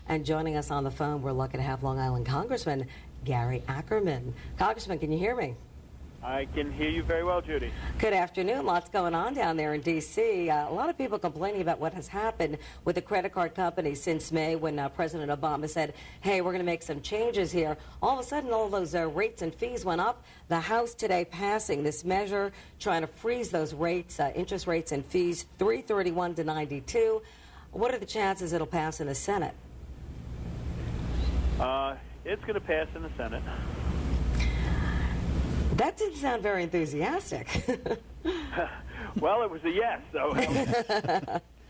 And joining us on the phone, we're lucky to have Long Island Congressman Gary Ackerman. Congressman, can you hear me? I can hear you very well, Judy. Good afternoon. Lots going on down there in D.C. A lot of people complaining about what has happened with the credit card companies since May when President Obama said, hey, we're going to make some changes here. All of a sudden, all those rates and fees went up. The House today passing this measure, trying to freeze those rates, interest rates and fees, 331 to 92. What are the chances it'll pass in the Senate? It's going to pass in the Senate. That didn't sound very enthusiastic. Well, it was a yes. So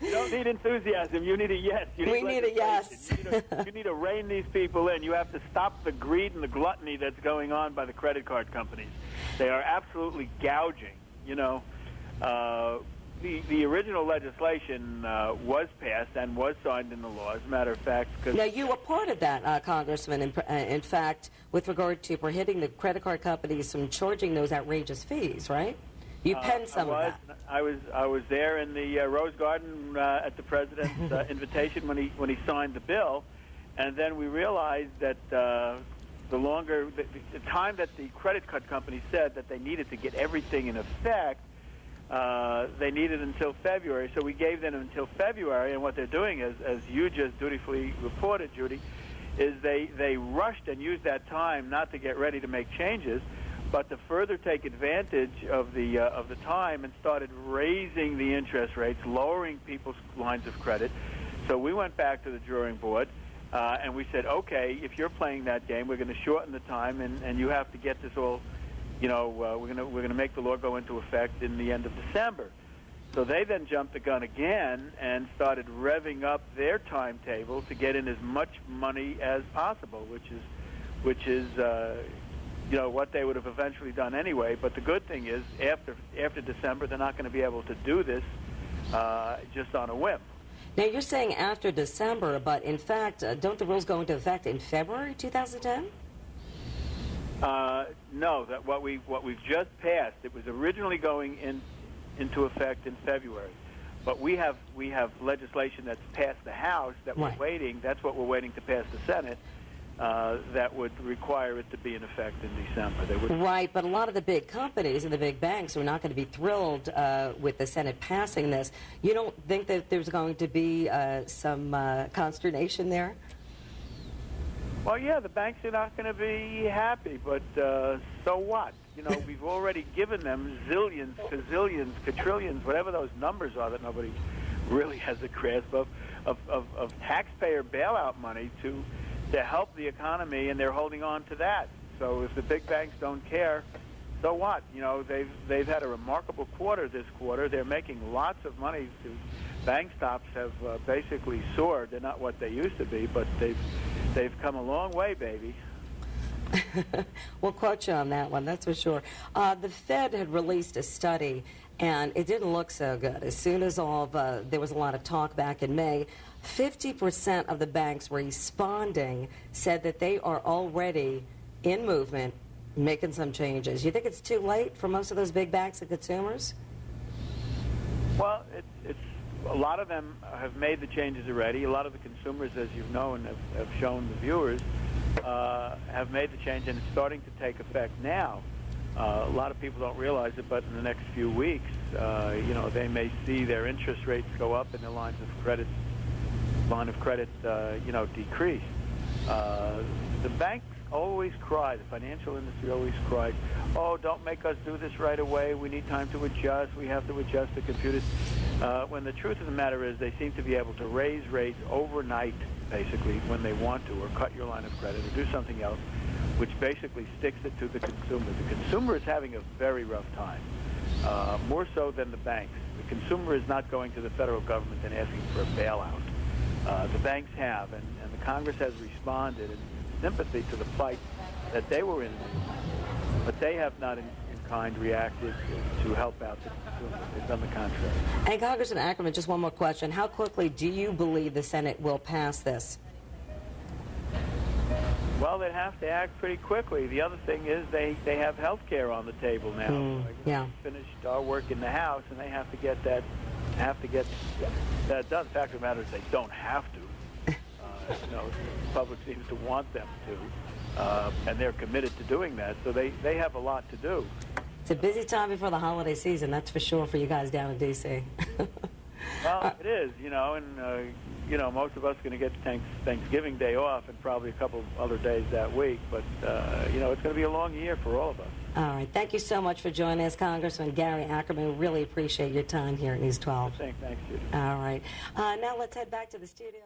you don't need enthusiasm. You need a yes. We need a yes. You need to rein these people in. You have to stop the greed and the gluttony that's going on by the credit card companies. They are absolutely gouging. The original legislation was passed and was signed into law, as a matter of fact. Now, you were part of that, Congressman, in fact, with regard to prohibiting the credit card companies from charging those outrageous fees, right? You penned some of that. I was there in the Rose Garden at the president's invitation when he signed the bill, and then we realized that the time that the credit card companies said that they needed to get everything in effect, they needed until February, so we gave them until February, and what they're doing is, as you just dutifully reported, Judy, is they rushed and used that time not to get ready to make changes, but to further take advantage of the time and started raising the interest rates, lowering people's lines of credit. So we went back to the drawing board, and we said, okay, if you're playing that game, we're going to shorten the time, and you have to get this all. We're going to make the law go into effect in the end of December. So they then jumped the gun again and started revving up their timetable to get in as much money as possible, which is what they would have eventually done anyway. But the good thing is, after December, they're not going to be able to do this just on a whim. Now, you're saying after December, but in fact, don't the rules go into effect in February 2010? No, that what we've just passed. It was originally going into effect in February, but we have legislation that's passed the House that we're waiting. That's what we're waiting to pass the Senate. That would require it to be in effect in December. Right, but a lot of the big companies and the big banks are not going to be thrilled with the Senate passing this. You don't think that there's going to be some consternation there? Well, yeah, the banks are not going to be happy, but so what? We've already given them zillions, gazillions, quadrillions, whatever those numbers are that nobody really has a grasp of taxpayer bailout money to help the economy, and they're holding on to that. So if the big banks don't care, so what? They've had a remarkable quarter this quarter. They're making lots of money. Bank stocks have basically soared. They're not what they used to be, but they've come a long way, baby. We'll quote you on that one, that's for sure. The Fed had released a study, and it didn't look so good. As soon as there was a lot of talk back in May, 50% of the banks responding said that they are already in movement, making some changes. You think it's too late for most of those big banks and consumers? Well, it's a lot of them have made the changes already. A lot of the consumers, as you know and have shown the viewers, have made the change, and it's starting to take effect now. A lot of people don't realize it, but in the next few weeks, they may see their interest rates go up and their line of credit decrease. The banks always cry, the financial industry always cries, oh, don't make us do this right away. We need time to adjust. We have to adjust the computers. When the truth of the matter is they seem to be able to raise rates overnight, basically, when they want to, or cut your line of credit, or do something else, which basically sticks it to the consumer. The consumer is having a very rough time, more so than the banks. The consumer is not going to the federal government and asking for a bailout. The banks have, and the Congress has responded in sympathy to the plight that they were in, but they have not in kind reacted to help out the consumer. They've done the contrary. And Congressman Ackerman, just one more question. How quickly do you believe the Senate will pass this? Well, they'd have to act pretty quickly. The other thing is they have health care on the table now. Yeah. We finished our work in the House, and they have to get that done. The fact of the matter is they don't have to. The public seems to want them to, and they're committed to doing that. So they have a lot to do. It's a busy time before the holiday season, that's for sure, for you guys down in D.C. Well, it is, and most of us are going to get Thanksgiving Day off and probably a couple other days that week. But it's going to be a long year for all of us. All right. Thank you so much for joining us, Congressman Gary Ackerman. We really appreciate your time here at News 12. Thanks, Judy. All right. Now let's head back to the studio.